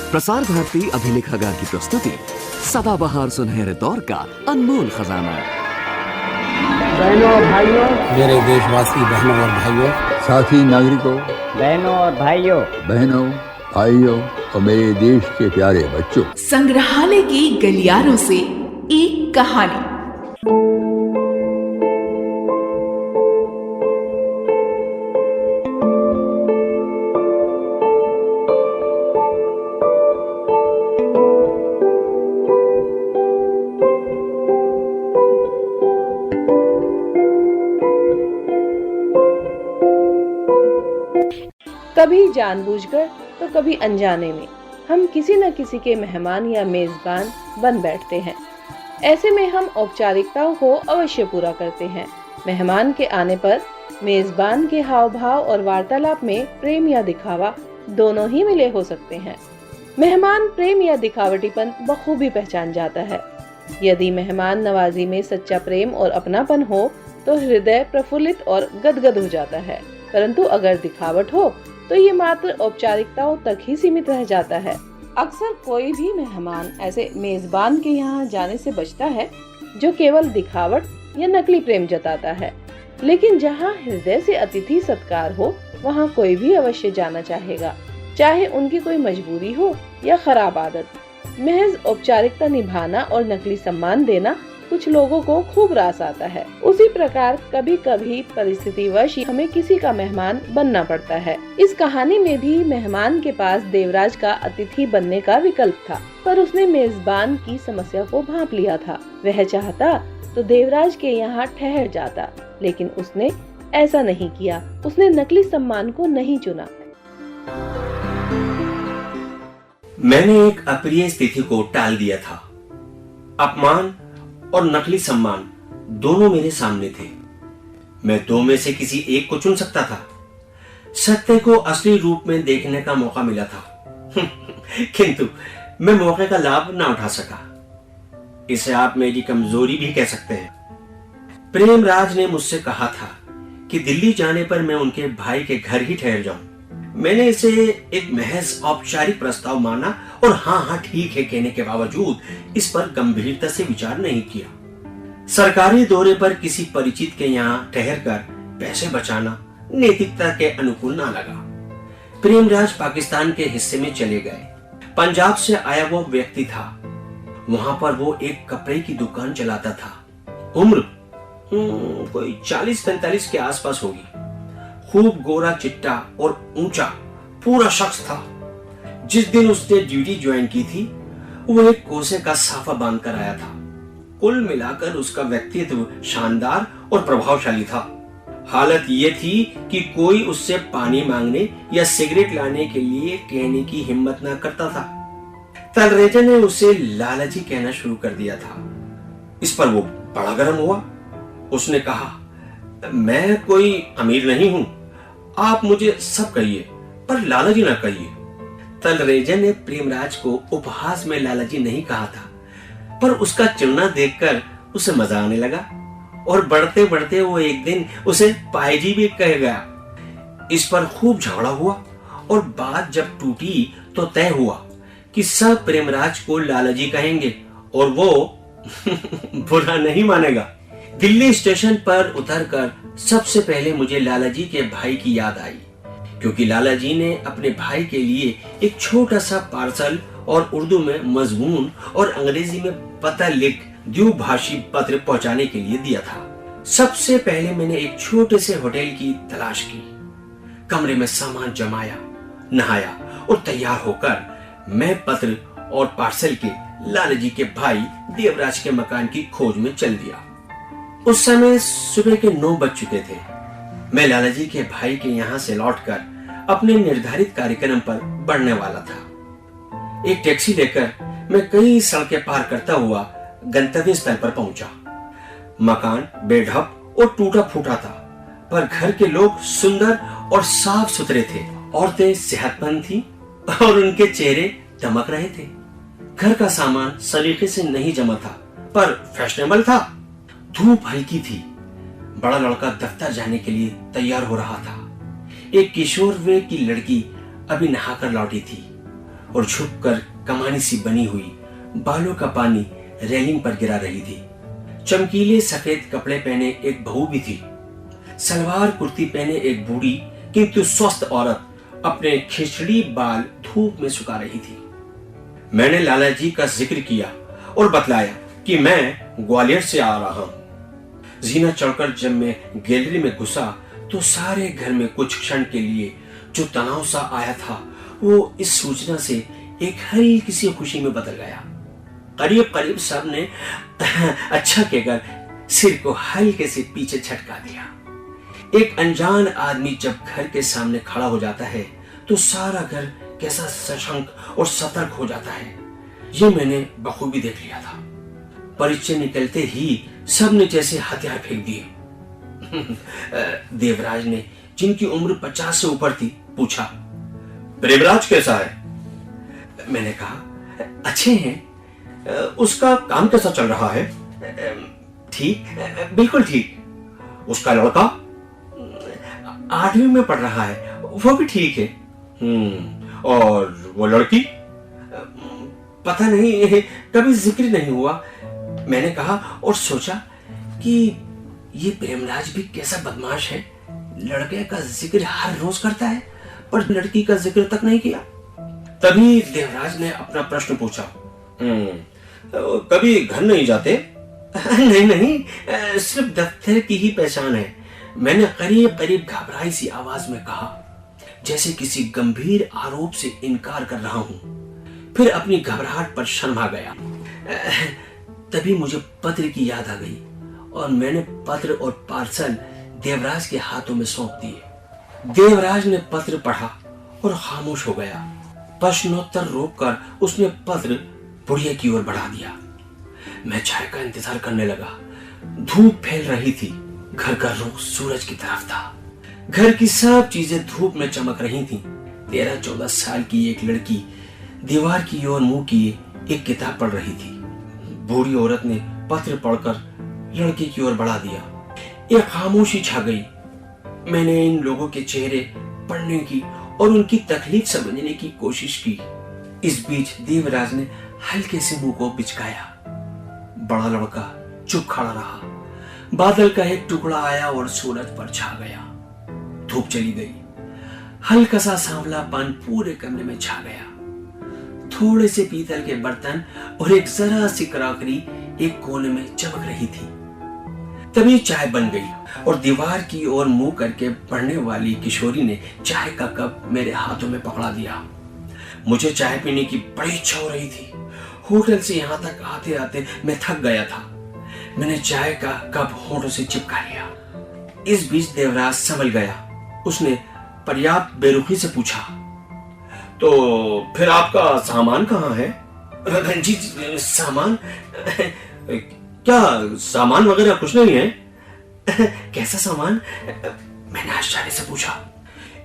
प्रसार भारती अभिलेखागार की प्रस्तुति सदाबहार सुनहरे दौर का अनमोल खजाना। बहनों और भाइयों, मेरे देशवासी बहनों और भाइयों, साथी नागरिकों, बहनों और भाइयों, बहनों भाइयों और मेरे देश के प्यारे बच्चों, संग्रहालय की गलियारों से एक कहानी। कभी जानबूझकर तो कभी अनजाने में हम किसी न किसी के मेहमान या मेजबान बन बैठते हैं। ऐसे में हम औपचारिकताओं को अवश्य पूरा करते हैं। मेहमान के आने पर मेजबान के हाव भाव और वार्तालाप में प्रेम या दिखावा दोनों ही मिले हो सकते हैं। मेहमान प्रेम या दिखावटीपन बखूबी पहचान जाता है। यदि मेहमान नवाजी में सच्चा प्रेम और अपनापन हो तो हृदय प्रफुल्लित और गदगद हो जाता है, परंतु अगर दिखावट हो तो ये मात्र औपचारिकताओं तक ही सीमित रह जाता है। अक्सर कोई भी मेहमान ऐसे मेजबान के यहाँ जाने से बचता है जो केवल दिखावट या नकली प्रेम जताता है, लेकिन जहाँ हृदय से अतिथि सत्कार हो वहाँ कोई भी अवश्य जाना चाहेगा, चाहे उनकी कोई मजबूरी हो या खराब आदत। महज औपचारिकता निभाना और नकली सम्मान देना कुछ लोगों को खूब रास आता है। उसी प्रकार कभी कभी परिस्थितिवश हमें किसी का मेहमान बनना पड़ता है। इस कहानी में भी मेहमान के पास देवराज का अतिथि बनने का विकल्प था, पर उसने मेजबान की समस्या को भांप लिया था। वह चाहता तो देवराज के यहाँ ठहर जाता, लेकिन उसने ऐसा नहीं किया। उसने नकली सम्मान को नहीं चुना। मैंने एक अप्रिय स्थिति को टाल दिया था। अपमान और नकली सम्मान दोनों मेरे सामने थे। मैं दो में से किसी एक को चुन सकता था। सत्य को असली रूप में देखने का मौका मिला था किंतु मैं मौके का लाभ ना उठा सका। इसे आप मेरी कमजोरी भी कह सकते हैं। प्रेमराज ने मुझसे कहा था कि दिल्ली जाने पर मैं उनके भाई के घर ही ठहर जाऊं। मैंने इसे एक महज औपचारिक प्रस्ताव माना और हाँ ठीक है कहने के बावजूद इस पर गंभीरता से विचार नहीं किया। सरकारी दौरे पर किसी परिचित के यहाँ ठहरकर पैसे बचाना नैतिकता के अनुकूल ना लगा। प्रेमराज पाकिस्तान के हिस्से में चले गए। पंजाब से आया वो व्यक्ति था। वहां पर वो एक कपड़े की दुकान चलाता था। उम्र कोई 40-45 के आसपास होगी। खूब गोरा चिट्टा और ऊंचा पूरा शख्स था। जिस दिन उसने ड्यूटी ज्वाइन की थी वो एक कोसे का साफा बांध कर आया था। कुल मिलाकर उसका व्यक्तित्व शानदार और प्रभावशाली था। हालत ये थी कि कोई उससे पानी मांगने या सिगरेट लाने के लिए कहने की हिम्मत ना करता था। तलरेजा ने उसे लालची कहना शुरू कर दिया था। इस पर वो बड़ा गर्म हुआ। उसने कहा, मैं कोई अमीर नहीं हूं, आप मुझे सब कहिए पर लालची ना कहिए। तलरेजा ने प्रेमराज को उपहास में लालची नहीं कहा था, पर उसका चिढ़ना देखकर उसे मजा आने लगा और बढ़ते बढ़ते वो एक दिन उसे पायजी भी कह गया। इस पर खूब झगड़ा हुआ और बात जब टूटी तो तय हुआ कि सब प्रेमराज को लालची कहेंगे और वो बुरा नहीं मानेगा। दिल्ली स्टेशन पर उतरकर सबसे पहले मुझे लालाजी के भाई की याद आई, क्योंकि लालाजी ने अपने भाई के लिए एक छोटा सा पार्सल और उर्दू में मजमून और अंग्रेजी में पता लिख द्विभाषी पत्र पहुंचाने के लिए दिया था। सबसे पहले मैंने एक छोटे से होटल की तलाश की। कमरे में सामान जमाया, नहाया और तैयार होकर मैं पत्र और पार्सल के लालाजी के भाई देवराज के मकान की खोज में चल दिया। उस समय सुबह के 9 बज चुके थे। मैं लालाजी के भाई के यहाँ से लौटकर अपने निर्धारित कार्यक्रम पर बढ़ने वाला था। एक टैक्सी लेकर मैं कई सड़कें पार करता हुआ गंतव्य स्थल पर पहुंचा। मकान बेढप और टूटा फूटा था, पर घर के लोग सुंदर और साफ सुथरे थे। औरतें सेहतमंद थी और उनके चेहरे दमक रहे थे। घर का सामान सलीके से नहीं जमा था, पर फैशनेबल था। धूप हल्की थी। बड़ा लड़का दफ्तर जाने के लिए तैयार हो रहा था। एक किशोर वे की लड़की अभी नहाकर लौटी थी। और झुककर कमानी सी बनी हुई बालों का पानी रेलिंग पर गिरा रही थी। चमकीले सफेद कपड़े पहने एक बहू भी थी। सलवार कुर्ती पहने एक बूढ़ी किंतु स्वस्थ औरत अपने खिचड़ी बाल धूप में सुखा रही थी। मैंने लाला जी का जिक्र किया और बतलाया कि मैं ग्वालियर से आ रहा हूं। जीना चढ़कर जब मैं गैलरी में घुसा तो सारे घर में कुछ क्षण के लिए जो तनाव सा आया था वो इस सूचना से एक हल्की सी खुशी में बदल गया। करीब करीब सबने अच्छा कहकर सिर को हल्के से पीछे झटका दिया। एक अनजान आदमी जब घर के सामने खड़ा हो जाता है तो सारा घर कैसा सशंक और सतर्क हो जाता है, ये मैंने बखूबी देख लिया था। परिचय निकलते ही सबने जैसे हथियार फेंक दिए। देवराज ने, जिनकी उम्र 50 से ऊपर थी, पूछा, प्रेमराज कैसा है? मैंने कहा, अच्छे हैं। उसका काम कैसा चल रहा है? ठीक, बिल्कुल ठीक। उसका लड़का 8वीं में पढ़ रहा है, वो भी ठीक है। और वो लड़की? पता नहीं, कभी जिक्र नहीं हुआ। मैंने कहा और सोचा कि ये प्रेमराज भी कैसा बदमाश है, लड़के का जिक्र हर रोज करता है पर लड़की का जिक्र तक नहीं किया। तभी देवराज ने अपना प्रश्न पूछा, कभी घर नहीं जाते? नहीं, सिर्फ दफ्तर की ही पहचान है। मैंने करीब करीब घबराई सी आवाज में कहा, जैसे किसी गंभीर आरोप से इनकार कर रहा हूं। फिर अपनी घबराहट पर शर्मा गया। तभी मुझे पत्र की याद आ गई और मैंने पत्र और पार्सल देवराज के हाथों में सौंप दिए। देवराज ने पत्र पढ़ा और खामोश हो गया। प्रश्नोत्तर रोककर उसने पत्र बुढ़िया की ओर बढ़ा दिया। मैं चाय का इंतजार करने लगा। धूप फैल रही थी। घर का रुख सूरज की तरफ था। घर की सब चीजें धूप में चमक रही थीं। 13-14 साल की एक लड़की दीवार की ओर मुंह किए एक किताब पढ़ रही थी। बूढ़ी औरत ने पत्र पढ़कर लड़की की ओर बढ़ा दिया। एक खामोशी छा गई। मैंने इन लोगों के चेहरे पढ़ने की और उनकी तकलीफ समझने की कोशिश की। इस बीच देवराज ने हल्के से मुंह को बिचकाया। बड़ा लड़का चुप खड़ा रहा। बादल का एक टुकड़ा आया और सूरज पर छा गया। धूप चली गई। हल्का सा सांवलापन पूरे कमरे में छा गया। थोड़े से पीतल के बर्तन और एक जरा सी कराकरी एक कोने में चमक रही थी। तभी चाय बन गई और दीवार की ओर मुंह करके पढ़ने वाली किशोरी ने चाय का कप मेरे हाथों में पकड़ा दिया। मुझे चाय पीने की बड़ी इच्छा हो रही थी। होटल से यहां तक आते आते मैं थक गया था। मैंने चाय का कप होठों से चिपका लिया। इस बीच देवराज संभल गया। उसने पर्याप्त बेरुखी से पूछा, तो फिर आपका सामान कहाँ है? जी, सामान? क्या सामान वगैरह कुछ नहीं है? कैसा सामान? मैंने आश्चर्य से पूछा।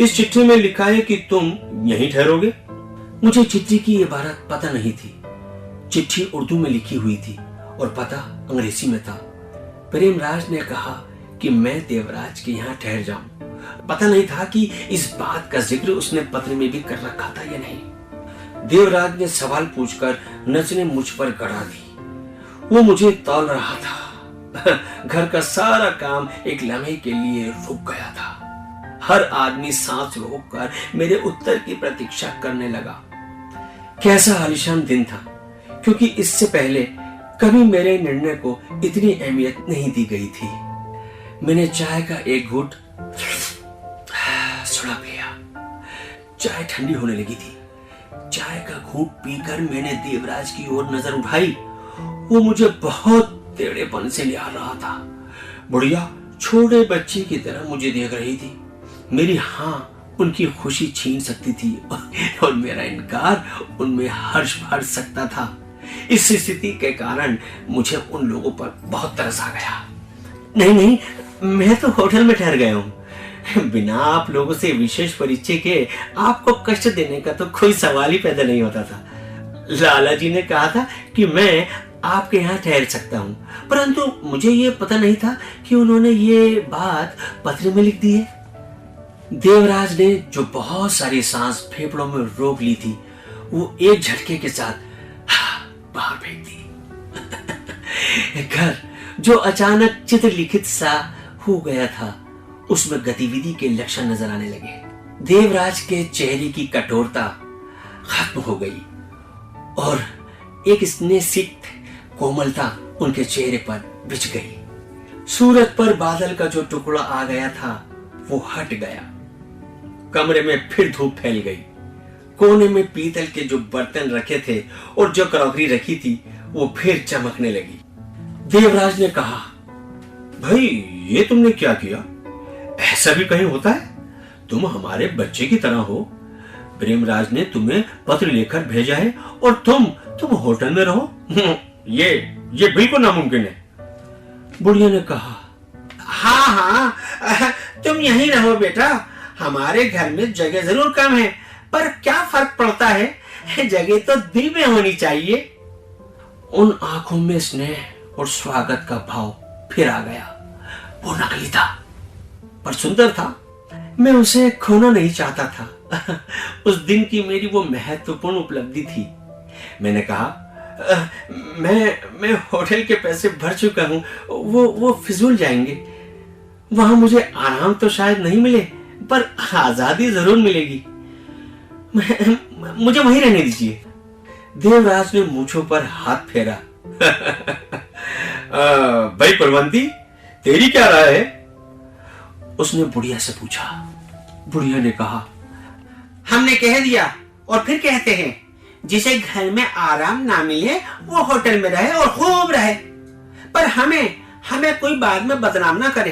इस चिट्ठी में लिखा है कि तुम यहीं ठहरोगे। मुझे चिट्ठी की इबारत पता नहीं थी। चिट्ठी उर्दू में लिखी हुई थी और पता अंग्रेजी में था। प्रेमराज ने कहा कि मैं देवराज के यहाँ ठहर जाऊं। पता नहीं था कि इस बात का जिक्र उसने पत्र में भी कर रखा था या नहीं। देवराज ने सवाल पूछकर नजरें मुझ पर गड़ा दी। वो मुझे तौल रहा था। घर का सारा काम एक लम्हे के लिए रुक गया था। हर आदमी सांस रोककर मेरे उत्तर की प्रतीक्षा करने लगा। कैसा आलीशान दिन था, क्योंकि इससे पहले कभी मेरे निर्णय को इतनी अहमियत नहीं दी गई थी। मैंने चाय का एक घूंट सुड़प लिया। चाय ठंडी होने लगी थी। चाय का घूंट पीकर मैंने देवराज की ओर नजर उठाई। वो मुझे बहुत टेढ़ेपन से निहार रहा था। बुढ़िया छोटे बच्चे की तरह मुझे देख रही थी। मेरी हाँ उनकी खुशी छीन सकती थी और मेरा इनकार उनमें हर्ष भर सकता था। इस स्थिति के कारण मुझे उन लोगों पर बहुत तरस आ गया। नहीं, मैं तो होटल में ठहर गया हूँ। बिना आप लोगों से विशेष परिचय के आपको कष्ट देने का तो कोई सवाल ही पैदा नहीं होता था। लाला जी ने कहा था कि मैं आपके यहाँ ठहर सकता हूँ, परंतु मुझे ये पता नहीं था कि उन्होंने ये बात पत्र में लिख दी है। देवराज ने जो बहुत सारी सांस फेफड़ों में रोक ली थी, वो एक झटके के साथ बाहर फेंक दी। घर जो अचानक चित्र लिखित सा हो गया था, उसमें गतिविधि के लक्षण नजर आने लगे। देवराज के चेहरे की कठोरता खत्म हो गई और एक स्नेहसिक्त कोमलता उनके चेहरे पर बिछ गई। सूरज पर बादल का जो टुकड़ा आ गया था वो हट गया। कमरे में फिर धूप फैल गई। कोने में पीतल के जो बर्तन रखे थे और जो क्रॉकरी रखी थी वो फिर चमकने लगी। देवराज ने कहा, भाई ये तुमने क्या किया? ऐसा भी कहीं होता है? तुम हमारे बच्चे की तरह हो। प्रेमराज ने तुम्हें पत्र लेकर भेजा है और तुम होटल में रहो। ये बिल्कुल नामुमकिन है। बुढ़िया ने कहा, हाँ, तुम यहीं रहो बेटा। हमारे घर में जगह जरूर कम है, पर क्या फर्क पड़ता है, जगह तो दिल में होनी चाहिए। उन आंखों में स्नेह और स्वागत का भाव फिर आ गया। वो नकली था पर सुंदर था। मैं उसे खोना नहीं चाहता था। उस दिन की मेरी वो महत्वपूर्ण उपलब्धि थी। मैंने कहा, मैं होटल के पैसे भर चुका हूं, वो फिजूल जाएंगे। वहां मुझे आराम तो शायद नहीं मिले, पर आजादी जरूर मिलेगी। मुझे वहीं रहने दीजिए। देवराज ने मूंछों पर हाथ फेरा। भाई परवंती, तेरी क्या राय है? उसने बुढ़िया से पूछा। बुढ़िया ने कहा, हमने कह दिया और फिर कहते हैं, जिसे घर में आराम ना मिले वो होटल में रहे और खूब रहे, पर हमें कोई बाद में बदनाम ना करे।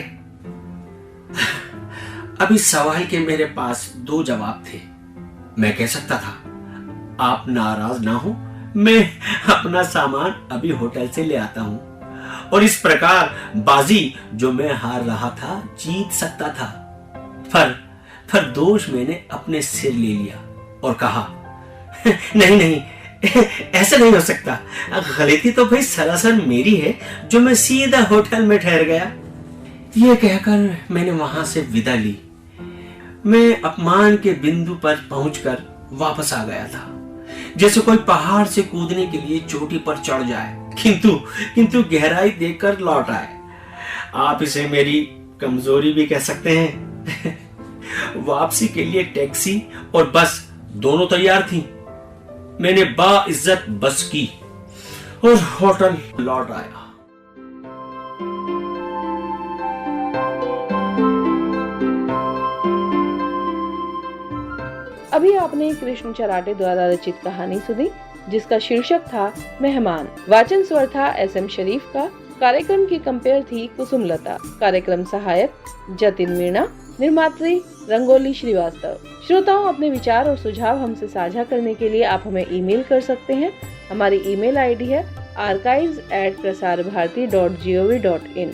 अभी सवाल के मेरे पास दो जवाब थे। मैं कह सकता था, आप नाराज ना हो, मैं अपना सामान अभी होटल से ले आता हूं, और इस प्रकार बाजी जो मैं हार रहा था जीत सकता था। पर दोष मैंने अपने सिर ले लिया और कहा, नहीं, ऐसा नहीं हो सकता। गलती तो भाई सरासर मेरी है जो मैं सीधा होटल में ठहर गया। यह कहकर मैंने वहां से विदा ली। मैं अपमान के बिंदु पर पहुंचकर वापस आ गया था, जैसे कोई पहाड़ से कूदने के लिए चोटी पर चढ़ जाए, किंतु गहराई देखकर लौट आए। आप इसे मेरी कमजोरी भी कह सकते हैं। वापसी के लिए टैक्सी और बस दोनों तैयार थी। मैंने बाइज्जत बस की और होटल लौट आया। अभी आपने कृष्ण चराटे द्वारा रचित कहानी सुनी, जिसका शीर्षक था मेहमान। वाचन स्वर था SM शरीफ का। कार्यक्रम की कंपेयर थी कुसुमलता। कार्यक्रम सहायक जतिन मीणा। निर्मात्री रंगोली श्रीवास्तव। श्रोताओं, अपने विचार और सुझाव हमसे साझा करने के लिए आप हमें ईमेल कर सकते हैं। हमारी ईमेल आईडी है archives@prasarbharati.gov.in।